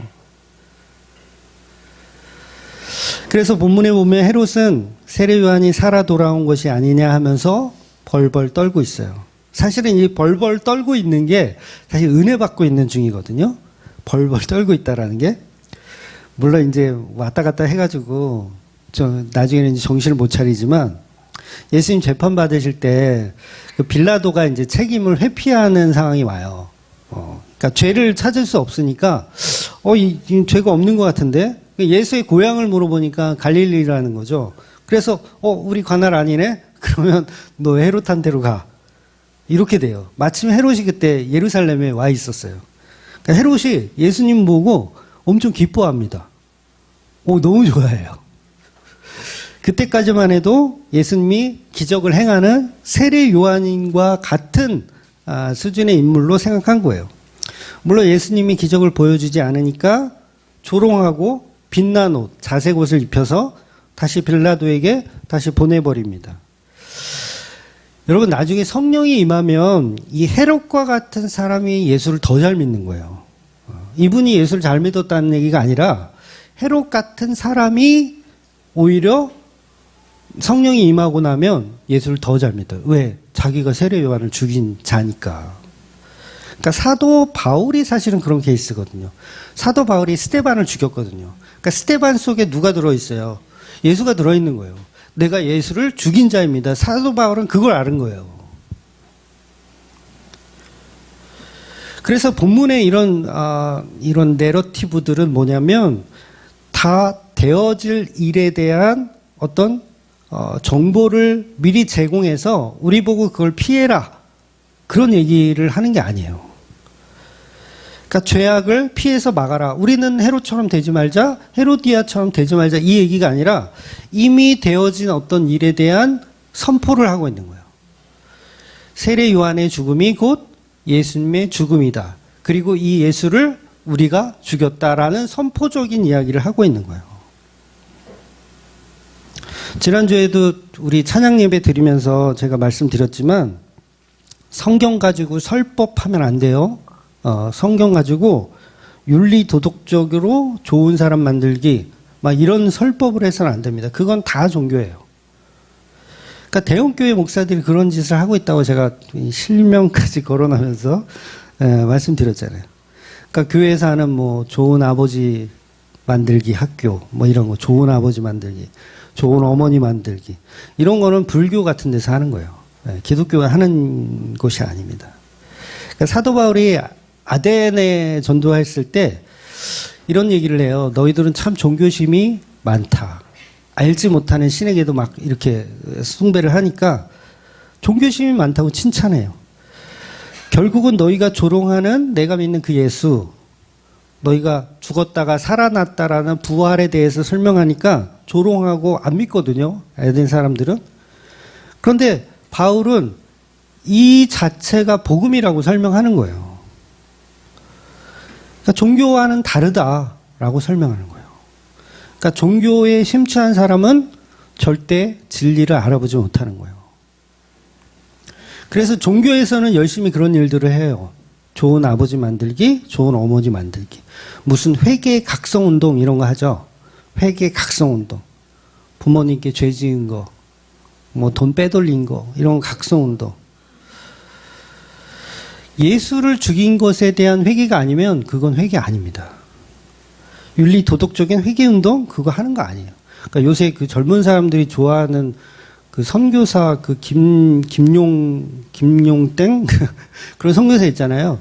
그래서 본문에 보면 헤롯은 세례 요한이 살아 돌아온 것이 아니냐 하면서 벌벌 떨고 있어요. 사실은 이 벌벌 떨고 있는 게 사실 은혜 받고 있는 중이거든요. 벌벌 떨고 있다라는 게. 물론 이제 왔다 갔다 해가지고 나중에는 이제 정신을 못 차리지만, 예수님 재판 받으실 때 그 빌라도가 이제 책임을 회피하는 상황이 와요. 그러니까 죄를 찾을 수 없으니까 이 죄가 없는 것 같은데, 예수의 고향을 물어보니까 갈릴리라는 거죠. 그래서 우리 관할 아니네? 그러면 너 헤롯한테로 가. 이렇게 돼요. 마침 헤롯이 그때 예루살렘에 와 있었어요. 그러니까 헤롯이 예수님 보고 엄청 기뻐합니다. 너무 좋아해요. 그때까지만 해도 예수님이 기적을 행하는 세례 요한인과 같은 수준의 인물로 생각한 거예요. 물론 예수님이 기적을 보여주지 않으니까 조롱하고 빛난 옷, 자색 옷을 입혀서 다시 빌라도에게 다시 보내버립니다. 여러분, 나중에 성령이 임하면 이 헤롯과 같은 사람이 예수를 더 잘 믿는 거예요. 이분이 예수를 잘 믿었다는 얘기가 아니라 헤롯 같은 사람이 오히려 성령이 임하고 나면 예수를 더 잘 믿어요. 왜? 자기가 세례 요한을 죽인 자니까. 그러니까 사도 바울이 사실은 그런 케이스거든요. 사도 바울이 스데반을 죽였거든요. 그러니까 스데반 속에 누가 들어있어요? 예수가 들어있는 거예요. 내가 예수를 죽인 자입니다. 사도 바울은 그걸 아는 거예요. 그래서 본문의 이런 내러티브들은 뭐냐면 다 되어질 일에 대한 어떤 정보를 미리 제공해서 우리 보고 그걸 피해라. 그런 얘기를 하는 게 아니에요. 그러니까 죄악을 피해서 막아라. 우리는 헤롯처럼 되지 말자, 헤로디아처럼 되지 말자, 이 얘기가 아니라 이미 되어진 어떤 일에 대한 선포를 하고 있는 거예요. 세례 요한의 죽음이 곧 예수님의 죽음이다. 그리고 이 예수를 우리가 죽였다라는 선포적인 이야기를 하고 있는 거예요. 지난주에도 우리 찬양 예배 드리면서 제가 말씀드렸지만 성경 가지고 설법하면 안 돼요. 성경 가지고 윤리 도덕적으로 좋은 사람 만들기 막 이런 설법을 해서는 안 됩니다. 그건 다 종교예요. 그러니까 대형교회 목사들이 그런 짓을 하고 있다고 제가 실명까지 거론하면서 말씀드렸잖아요. 그러니까 교회에서 하는 뭐 좋은 아버지 만들기 학교 뭐 이런 거, 좋은 아버지 만들기, 좋은 어머니 만들기, 이런 거는 불교 같은 데서 하는 거예요. 기독교가 하는 곳이 아닙니다. 그러니까 사도 바울이 아덴에 전도했을 때 이런 얘기를 해요. 너희들은 참 종교심이 많다. 알지 못하는 신에게도 막 이렇게 숭배를 하니까 종교심이 많다고 칭찬해요. 결국은 너희가 조롱하는 내가 믿는 그 예수, 너희가 죽었다가 살아났다라는 부활에 대해서 설명하니까 조롱하고 안 믿거든요. 아덴 사람들은. 그런데 바울은 이 자체가 복음이라고 설명하는 거예요. 그러니까 종교와는 다르다라고 설명하는 거예요. 그러니까 종교에 심취한 사람은 절대 진리를 알아보지 못하는 거예요. 그래서 종교에서는 열심히 그런 일들을 해요. 좋은 아버지 만들기, 좋은 어머니 만들기. 무슨 회계 각성 운동 이런 거 하죠. 회계 각성 운동. 부모님께 죄 지은 거, 뭐 돈 빼돌린 거, 이런 각성 운동. 예수를 죽인 것에 대한 회개가 아니면 그건 회개 아닙니다. 윤리 도덕적인 회개 운동 그거 하는 거 아니에요. 그러니까 요새 그 젊은 사람들이 좋아하는 그 선교사 그 김용땡 그런 선교사 있잖아요.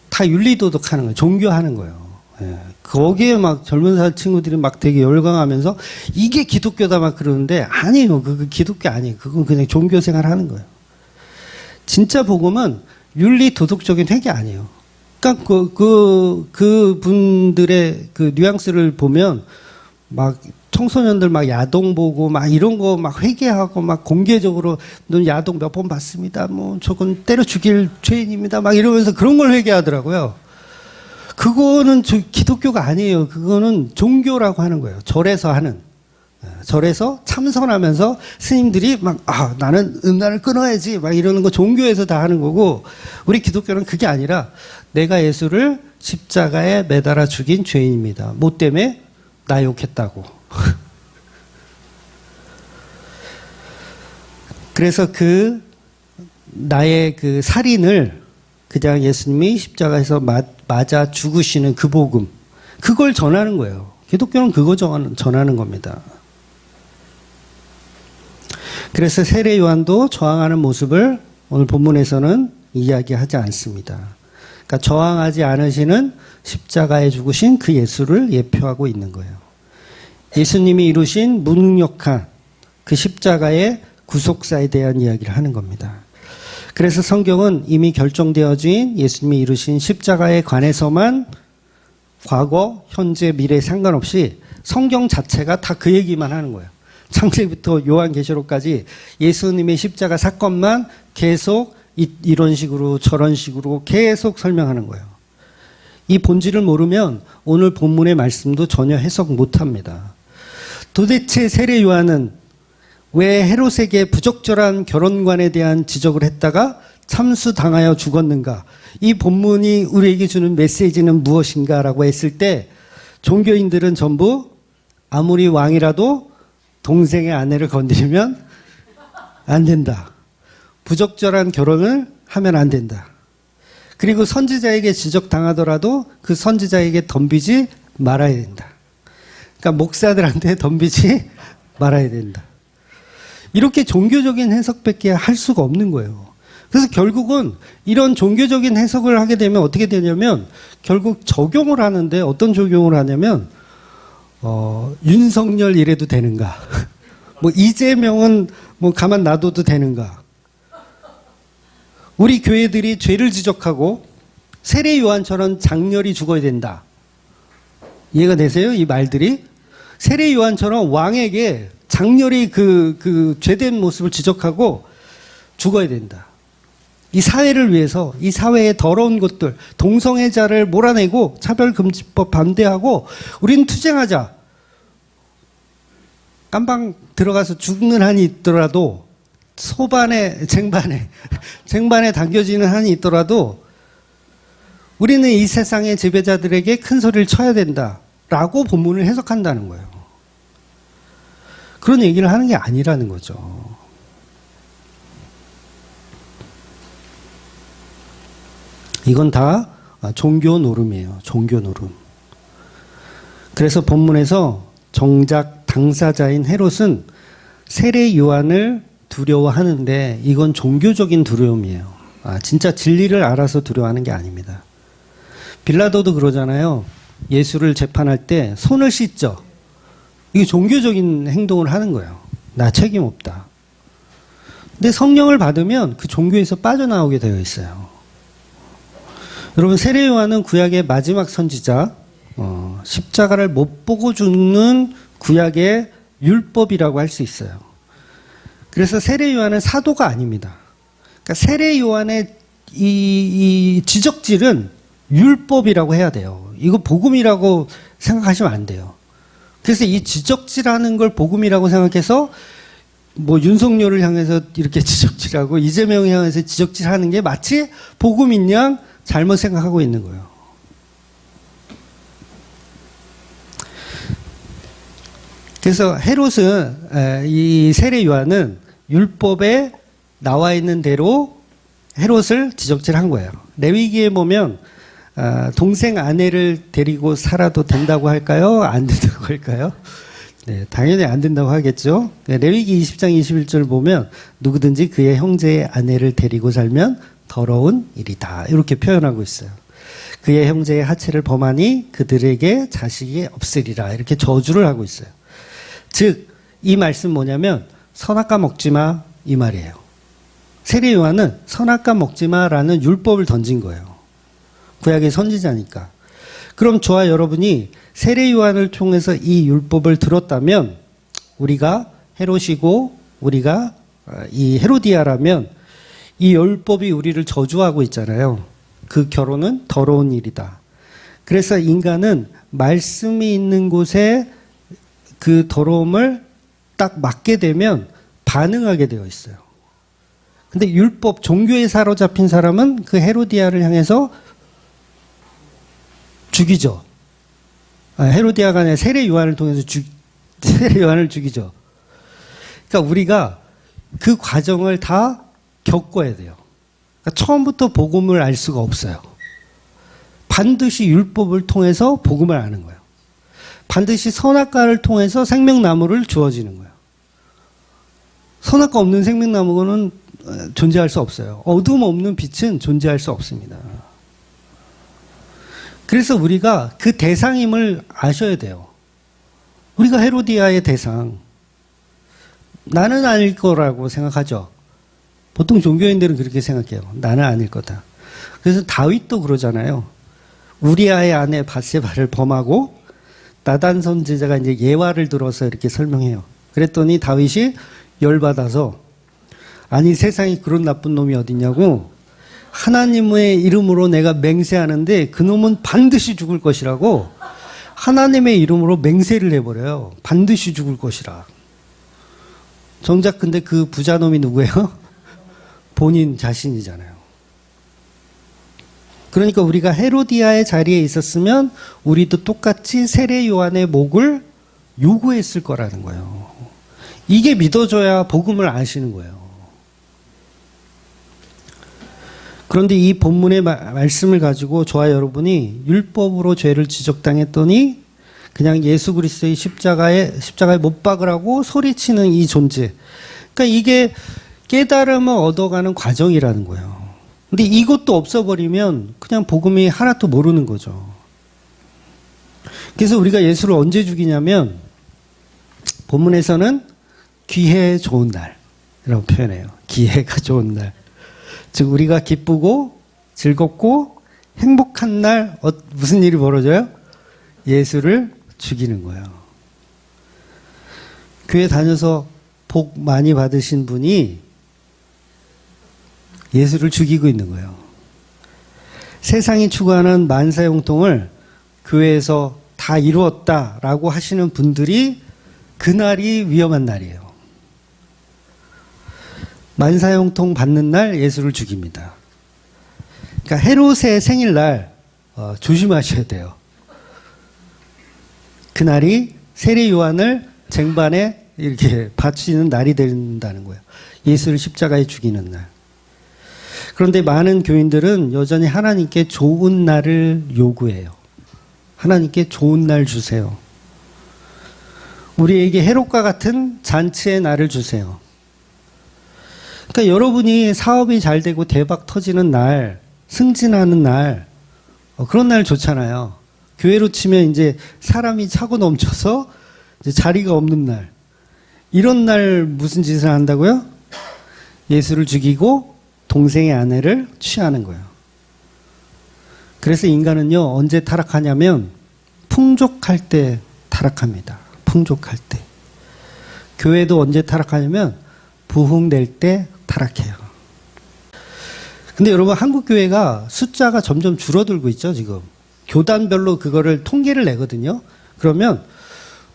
다 윤리 도덕 하는 거예요. 종교 하는 거예요. 예. 거기에 막 젊은 사 친구들이 막 되게 열광하면서 이게 기독교다 막 그러는데 아니에요. 그거 기독교 아니에요. 그건 그냥 종교 생활 하는 거예요. 진짜 복음은 윤리 도덕적인 회개 아니에요. 그러니까 그 분들의 그 뉘앙스를 보면 막 청소년들 막 야동 보고 막 이런 거 막 회개하고 막 공개적으로 넌 야동 몇 번 봤습니다. 뭐 저건 때려 죽일 죄인입니다. 막 이러면서 그런 걸 회개하더라고요. 그거는 기독교가 아니에요. 그거는 종교라고 하는 거예요. 절에서 하는. 절에서 참선하면서 스님들이 막 나는 음란을 끊어야지 막 이러는 거 종교에서 다 하는 거고, 우리 기독교는 그게 아니라 내가 예수를 십자가에 매달아 죽인 죄인입니다. 뭐 때문에? 나 욕했다고. 그래서 나의 그 살인을 그냥 예수님이 십자가에서 맞아 죽으시는 그 복음, 그걸 전하는 거예요. 기독교는 그거 전하는 겁니다. 그래서 세례 요한도 저항하는 모습을 오늘 본문에서는 이야기하지 않습니다. 그러니까 저항하지 않으시는 십자가에 죽으신 그 예수를 예표하고 있는 거예요. 예수님이 이루신 무능력한 그 십자가의 구속사에 대한 이야기를 하는 겁니다. 그래서 성경은 이미 결정되어진 예수님이 이루신 십자가에 관해서만 과거, 현재, 미래 상관없이 성경 자체가 다 그 얘기만 하는 거예요. 창세기부터 요한계시록까지 예수님의 십자가 사건만 계속 이런 식으로 저런 식으로 계속 설명하는 거예요. 이 본질을 모르면 오늘 본문의 말씀도 전혀 해석 못합니다. 도대체 세례 요한은 왜 헤롯에게 부적절한 결혼관에 대한 지적을 했다가 참수당하여 죽었는가? 이 본문이 우리에게 주는 메시지는 무엇인가라고 했을 때 종교인들은 전부 아무리 왕이라도 동생의 아내를 건드리면 안 된다. 부적절한 결혼을 하면 안 된다. 그리고 선지자에게 지적당하더라도 그 선지자에게 덤비지 말아야 된다. 그러니까 목사들한테 덤비지 말아야 된다. 이렇게 종교적인 해석밖에 할 수가 없는 거예요. 그래서 결국은 이런 종교적인 해석을 하게 되면 어떻게 되냐면 결국 적용을 하는데 어떤 적용을 하냐면 윤석열 이래도 되는가? 뭐 이재명은 뭐 가만 놔둬도 되는가? 우리 교회들이 죄를 지적하고 세례 요한처럼 장렬히 죽어야 된다. 이해가 되세요? 이 말들이? 세례 요한처럼 왕에게 장렬히 그 죄된 모습을 지적하고 죽어야 된다. 이 사회를 위해서 이 사회의 더러운 것들, 동성애자를 몰아내고 차별금지법 반대하고 우리는 투쟁하자. 깜방 들어가서 죽는 한이 있더라도 쟁반에 당겨지는 한이 있더라도 우리는 이 세상의 지배자들에게 큰 소리를 쳐야 된다라고 본문을 해석한다는 거예요. 그런 얘기를 하는 게 아니라는 거죠. 이건 다 종교 노름이에요. 종교 노름. 그래서 본문에서 정작 당사자인 헤롯은 세례 요한을 두려워하는데 이건 종교적인 두려움이에요. 진짜 진리를 알아서 두려워하는 게 아닙니다. 빌라도도 그러잖아요. 예수를 재판할 때 손을 씻죠. 이게 종교적인 행동을 하는 거예요. 나 책임 없다. 근데 성령을 받으면 그 종교에서 빠져나오게 되어 있어요. 여러분, 세례 요한은 구약의 마지막 선지자, 십자가를 못 보고 죽는 구약의 율법이라고 할 수 있어요. 그래서 세례 요한은 사도가 아닙니다. 그러니까 세례 요한의 이 지적질은 율법이라고 해야 돼요. 이거 복음이라고 생각하시면 안 돼요. 그래서 이 지적질하는 걸 복음이라고 생각해서 뭐 윤석열을 향해서 이렇게 지적질하고 이재명을 향해서 지적질하는 게 마치 복음인 양 잘못 생각하고 있는 거예요. 그래서 헤롯은 이 세례 요한은 율법에 나와 있는 대로 헤롯을 지적질한 거예요. 레위기에 보면 동생 아내를 데리고 살아도 된다고 할까요? 안 된다고 할까요? 네, 당연히 안 된다고 하겠죠. 레위기 20장 21절 보면 누구든지 그의 형제의 아내를 데리고 살면 더러운 일이다. 이렇게 표현하고 있어요. 그의 형제의 하체를 범하니 그들에게 자식이 없으리라. 이렇게 저주를 하고 있어요. 즉, 이 말씀 뭐냐면 선악과 먹지 마 이 말이에요. 세례 요한은 선악과 먹지 마라는 율법을 던진 거예요. 구약의 선지자니까. 그럼 저와 여러분이 세례 요한을 통해서 이 율법을 들었다면 우리가 헤롯이고 우리가 이 헤로디아라면 이 율법이 우리를 저주하고 있잖아요. 그 결혼은 더러운 일이다. 그래서 인간은 말씀이 있는 곳에 그 더러움을 딱 맞게 되면 반응하게 되어 있어요. 근데 율법, 종교에 사로잡힌 사람은 그 헤로디아를 향해서 죽이죠. 헤로디아가 아니라 세례 요한을 통해서 세례 요한을 죽이죠. 그러니까 우리가 그 과정을 다 겪어야 돼요. 그러니까 처음부터 복음을 알 수가 없어요. 반드시 율법을 통해서 복음을 아는 거예요. 반드시 선악과를 통해서 생명나무를 주어지는 거예요. 선악과 없는 생명나무는 존재할 수 없어요. 어둠 없는 빛은 존재할 수 없습니다. 그래서 우리가 그 대상임을 아셔야 돼요. 우리가 헤로디아의 대상. 나는 아닐 거라고 생각하죠. 보통 종교인들은 그렇게 생각해요. 나는 아닐 거다. 그래서 다윗도 그러잖아요. 우리아의 아내 밧세바를 범하고 나단 선지자가 이제 예화를 들어서 이렇게 설명해요. 그랬더니 다윗이 열받아서 아니 세상에 그런 나쁜 놈이 어딨냐고 하나님의 이름으로 내가 맹세하는데 그놈은 반드시 죽을 것이라고 하나님의 이름으로 맹세를 해버려요. 반드시 죽을 것이라. 정작 근데 그 부자놈이 누구예요? 본인 자신이잖아요. 그러니까 우리가 헤로디아의 자리에 있었으면 우리도 똑같이 세례 요한의 목을 요구했을 거라는 거예요. 이게 믿어줘야 복음을 아시는 거예요. 그런데 이 본문의 말씀을 가지고 저와 여러분이 율법으로 죄를 지적당했더니 그냥 예수 그리스도의 십자가에 못 박으라고 소리치는 이 존재. 그러니까 이게 깨달음을 얻어가는 과정이라는 거예요. 근데 이것도 없어버리면 그냥 복음이 하나도 모르는 거죠. 그래서 우리가 예수를 언제 죽이냐면 본문에서는 기회 좋은 날이라고 표현해요. 기회가 좋은 날. 즉 우리가 기쁘고 즐겁고 행복한 날 무슨 일이 벌어져요? 예수를 죽이는 거예요. 교회 다녀서 복 많이 받으신 분이 예수를 죽이고 있는 거예요. 세상이 추구하는 만사형통을 교회에서 다 이루었다라고 하시는 분들이 그날이 위험한 날이에요. 만사형통 받는 날 예수를 죽입니다. 그러니까 헤롯의 생일날 조심하셔야 돼요. 그날이 세례 요한을 쟁반에 이렇게 바치는 날이 된다는 거예요. 예수를 십자가에 죽이는 날. 그런데 많은 교인들은 여전히 하나님께 좋은 날을 요구해요. 하나님께 좋은 날 주세요. 우리에게 헤롯과 같은 잔치의 날을 주세요. 그러니까 여러분이 사업이 잘 되고 대박 터지는 날, 승진하는 날, 그런 날 좋잖아요. 교회로 치면 이제 사람이 차고 넘쳐서 이제 자리가 없는 날. 이런 날 무슨 짓을 한다고요? 예수를 죽이고 동생의 아내를 취하는 거예요. 그래서 인간은요, 언제 타락하냐면 풍족할 때 타락합니다. 풍족할 때. 교회도 언제 타락하냐면 부흥될 때 타락해요. 근데 여러분, 한국 교회가 숫자가 점점 줄어들고 있죠, 지금. 교단별로 그거를 통계를 내거든요. 그러면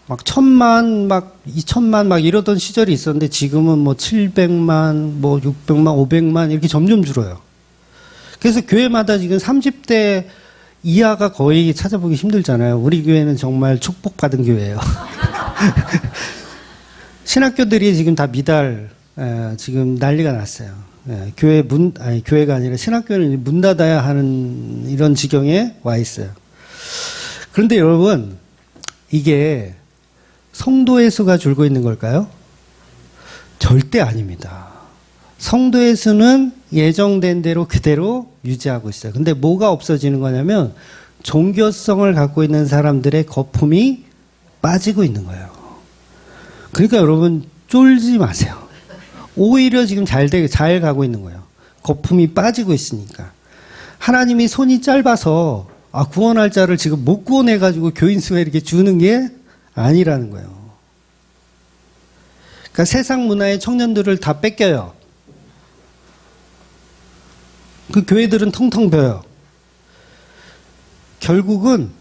막 1000만, 막 2000만 막 이러던 시절이 있었는데 지금은 뭐 700만, 뭐 600만, 500만 이렇게 점점 줄어요. 그래서 교회마다 지금 30대 이하가 거의 찾아보기 힘들잖아요. 우리 교회는 정말 축복받은 교회예요. 신학교들이 지금 다 미달, 지금 난리가 났어요. 교회가 아니라 신학교는 문 닫아야 하는 이런 지경에 와 있어요. 그런데 여러분, 이게 성도의 수가 줄고 있는 걸까요? 절대 아닙니다. 성도의 수는 예정된 대로 그대로 유지하고 있어요. 근데 뭐가 없어지는 거냐면 종교성을 갖고 있는 사람들의 거품이 빠지고 있는 거예요. 그러니까 여러분 쫄지 마세요. 오히려 지금 잘 가고 있는 거예요. 거품이 빠지고 있으니까. 하나님이 손이 짧아서 구원할 자를 지금 못 구원해가지고 교인 수에 이렇게 주는 게 아니라는 거예요. 그러니까 세상 문화의 청년들을 다 뺏겨요. 그 교회들은 텅텅 비어요. 결국은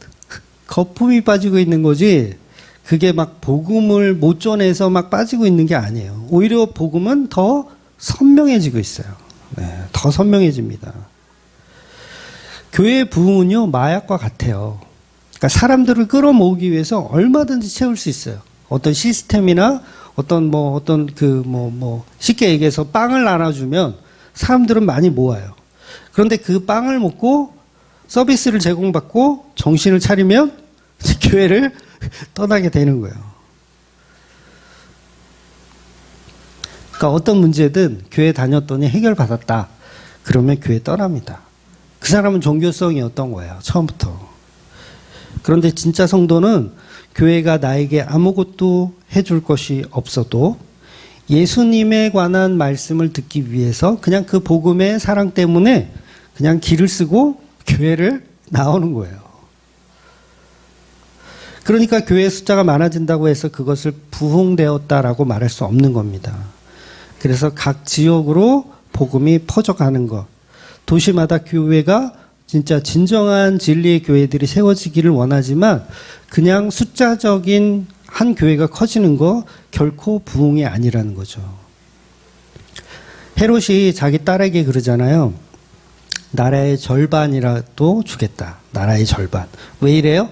거품이 빠지고 있는 거지 그게 막 복음을 못 전해서 막 빠지고 있는 게 아니에요. 오히려 복음은 더 선명해지고 있어요. 네, 더 선명해집니다. 교회의 부흥은요, 마약과 같아요. 그러니까 사람들을 끌어모으기 위해서 얼마든지 채울 수 있어요. 어떤 시스템이나 쉽게 얘기해서 빵을 나눠주면 사람들은 많이 모아요. 그런데 그 빵을 먹고 서비스를 제공받고 정신을 차리면 교회를 떠나게 되는 거예요. 그러니까 어떤 문제든 교회 다녔더니 해결받았다. 그러면 교회 떠납니다. 그 사람은 종교성이 어떤 거예요, 처음부터. 그런데 진짜 성도는 교회가 나에게 아무것도 해줄 것이 없어도 예수님에 관한 말씀을 듣기 위해서 그냥 그 복음의 사랑 때문에 그냥 길을 쓰고 교회를 나오는 거예요. 그러니까 교회 숫자가 많아진다고 해서 그것을 부흥되었다라고 말할 수 없는 겁니다. 그래서 각 지역으로 복음이 퍼져가는 것. 도시마다 교회가 진짜 진정한 진리의 교회들이 세워지기를 원하지만 그냥 숫자적인 한 교회가 커지는 거 결코 부흥이 아니라는 거죠. 헤롯이 자기 딸에게 그러잖아요. 나라의 절반이라도 주겠다. 나라의 절반. 왜 이래요?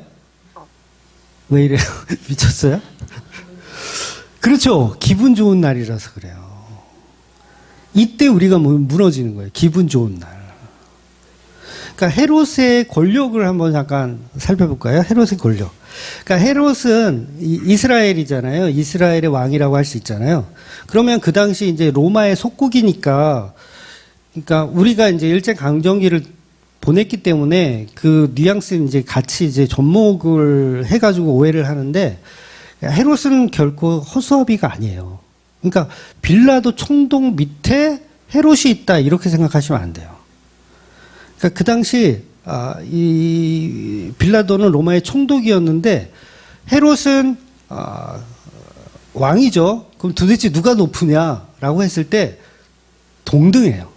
왜 이래요? 미쳤어요? 그렇죠. 기분 좋은 날이라서 그래요. 이때 우리가 무너지는 거예요. 기분 좋은 날. 그러니까 헤롯의 권력을 한번 잠깐 살펴볼까요? 헤롯의 권력. 그러니까 헤롯은 이스라엘이잖아요. 이스라엘의 왕이라고 할 수 있잖아요. 그러면 그 당시 이제 로마의 속국이니까, 그러니까 우리가 이제 일제강점기를 보냈기 때문에 그 뉘앙스는 이제 같이 이제 접목을 해가지고 오해를 하는데, 헤롯은 결코 허수아비가 아니에요. 그러니까 빌라도 총독 밑에 헤롯이 있다 이렇게 생각하시면 안 돼요. 그러니까 그 당시 이 빌라도는 로마의 총독이었는데 헤롯은 왕이죠. 그럼 도대체 누가 높으냐라고 했을 때 동등해요.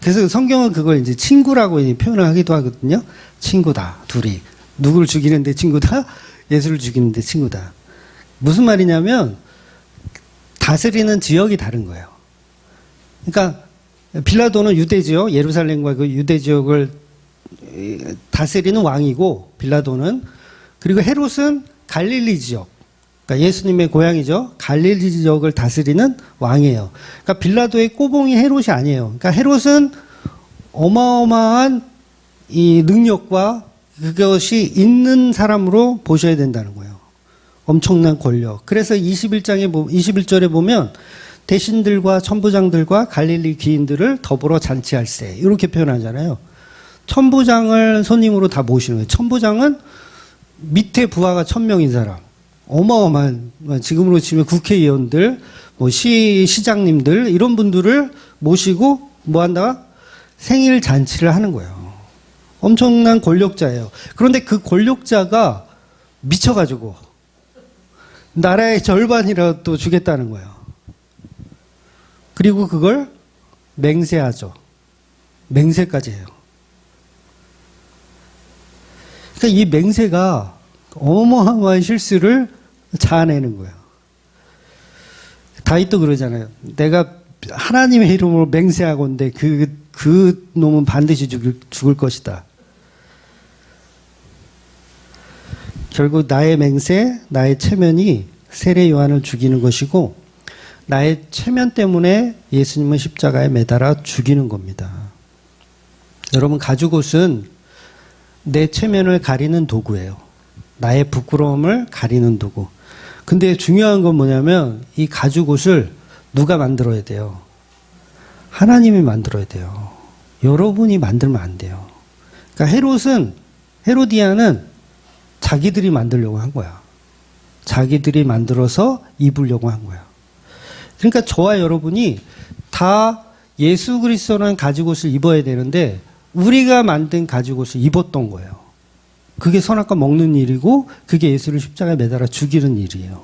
그래서 성경은 그걸 이제 친구라고 표현을 하기도 하거든요. 친구다, 둘이. 누구를 죽이는데 친구다? 예수를 죽이는데 친구다. 무슨 말이냐면 다스리는 지역이 다른 거예요. 그러니까 빌라도는 유대 지역, 예루살렘과 그 유대 지역을 다스리는 왕이고 빌라도는, 그리고 헤롯은 갈릴리 지역, 그러니까 예수님의 고향이죠. 갈릴리 지역을 다스리는 왕이에요. 그러니까 빌라도의 꼬봉이 헤롯이 아니에요. 그러니까 헤롯은 어마어마한 이 능력과 그것이 있는 사람으로 보셔야 된다는 거예요. 엄청난 권력. 그래서 21절에 보면 대신들과 천부장들과 갈릴리 귀인들을 더불어 잔치할세. 이렇게 표현하잖아요. 천부장을 손님으로 다 모시는 거예요. 천부장은 밑에 부하가 1000명인 사람. 어마어마한, 지금으로 치면 국회의원들, 뭐 시장님들, 이런 분들을 모시고 뭐 한다? 생일 잔치를 하는 거예요. 엄청난 권력자예요. 그런데 그 권력자가 미쳐가지고 나라의 절반이라도 주겠다는 거예요. 그리고 그걸 맹세하죠. 맹세까지 해요. 그러니까 이 맹세가 어마어마한 실수를 자아내는 거예요. 다윗도 그러잖아요. 내가 하나님의 이름으로 맹세하건대 그 놈은 반드시 죽을 것이다. 결국 나의 맹세, 나의 체면이 세례 요한을 죽이는 것이고 나의 체면 때문에 예수님은 십자가에 매달아 죽이는 겁니다. 여러분, 가죽옷은 내 체면을 가리는 도구예요. 나의 부끄러움을 가리는 도구. 근데 중요한 건 뭐냐면 이 가죽옷을 누가 만들어야 돼요? 하나님이 만들어야 돼요. 여러분이 만들면 안 돼요. 그러니까 헤로디아는 자기들이 만들려고 한 거야. 자기들이 만들어서 입으려고 한 거야. 그러니까 저와 여러분이 다 예수 그리스도라는 가죽옷을 입어야 되는데 우리가 만든 가죽옷을 입었던 거예요. 그게 선악과 먹는 일이고 그게 예수를 십자가에 매달아 죽이는 일이에요.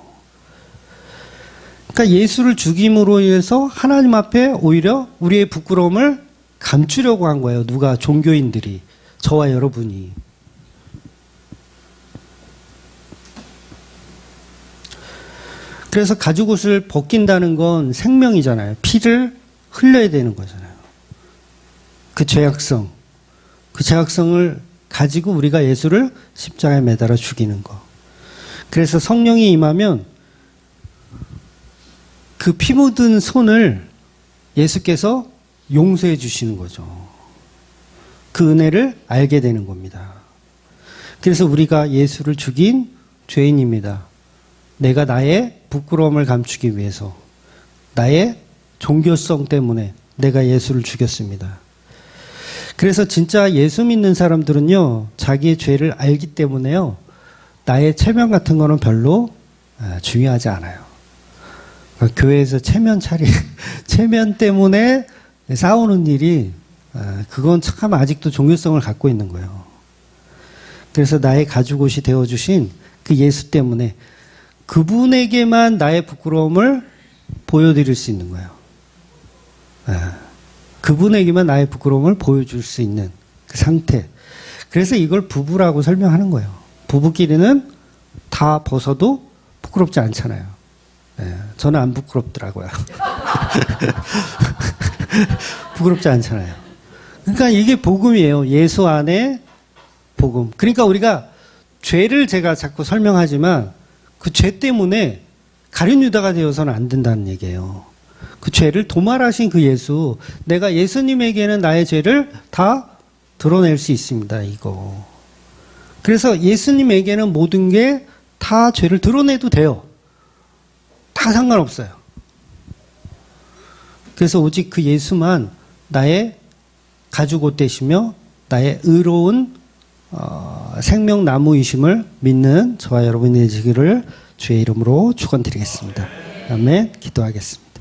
그러니까 예수를 죽임으로 인해서 하나님 앞에 오히려 우리의 부끄러움을 감추려고 한 거예요. 누가? 종교인들이. 저와 여러분이. 그래서 가죽옷을 벗긴다는 건 생명이잖아요. 피를 흘려야 되는 거잖아요. 그 죄악성을 가지고 우리가 예수를 십자가에 매달아 죽이는 거. 그래서 성령이 임하면 그 피 묻은 손을 예수께서 용서해 주시는 거죠. 그 은혜를 알게 되는 겁니다. 그래서 우리가 예수를 죽인 죄인입니다. 내가 나의 부끄러움을 감추기 위해서, 나의 종교성 때문에 내가 예수를 죽였습니다. 그래서 진짜 예수 믿는 사람들은요, 자기의 죄를 알기 때문에요, 나의 체면 같은 거는 별로 중요하지 않아요. 교회에서 체면 때문에 싸우는 일이, 그건 참 아직도 종교성을 갖고 있는 거예요. 그래서 나의 가죽옷이 되어주신 그 예수 때문에 그분에게만 나의 부끄러움을 보여드릴 수 있는 거예요. 그분에게만 나의 부끄러움을 보여줄 수 있는 그 상태. 그래서 이걸 부부라고 설명하는 거예요. 부부끼리는 다 벗어도 부끄럽지 않잖아요. 저는 안 부끄럽더라고요. 부끄럽지 않잖아요. 그러니까 이게 복음이에요. 예수 안에 복음. 그러니까 우리가 죄를 제가 자꾸 설명하지만 그 죄 때문에 가룟 유다가 되어서는 안 된다는 얘기예요. 그 죄를 도말하신 그 예수, 내가 예수님에게는 나의 죄를 다 드러낼 수 있습니다. 이거. 그래서 예수님에게는 모든 게 다 죄를 드러내도 돼요. 다 상관없어요. 그래서 오직 그 예수만 나의 가죽옷 되시며 나의 의로운 생명나무이심을 믿는 저와 여러분이 되시기를 주의 이름으로 축원드리겠습니다. 아멘. 기도하겠습니다.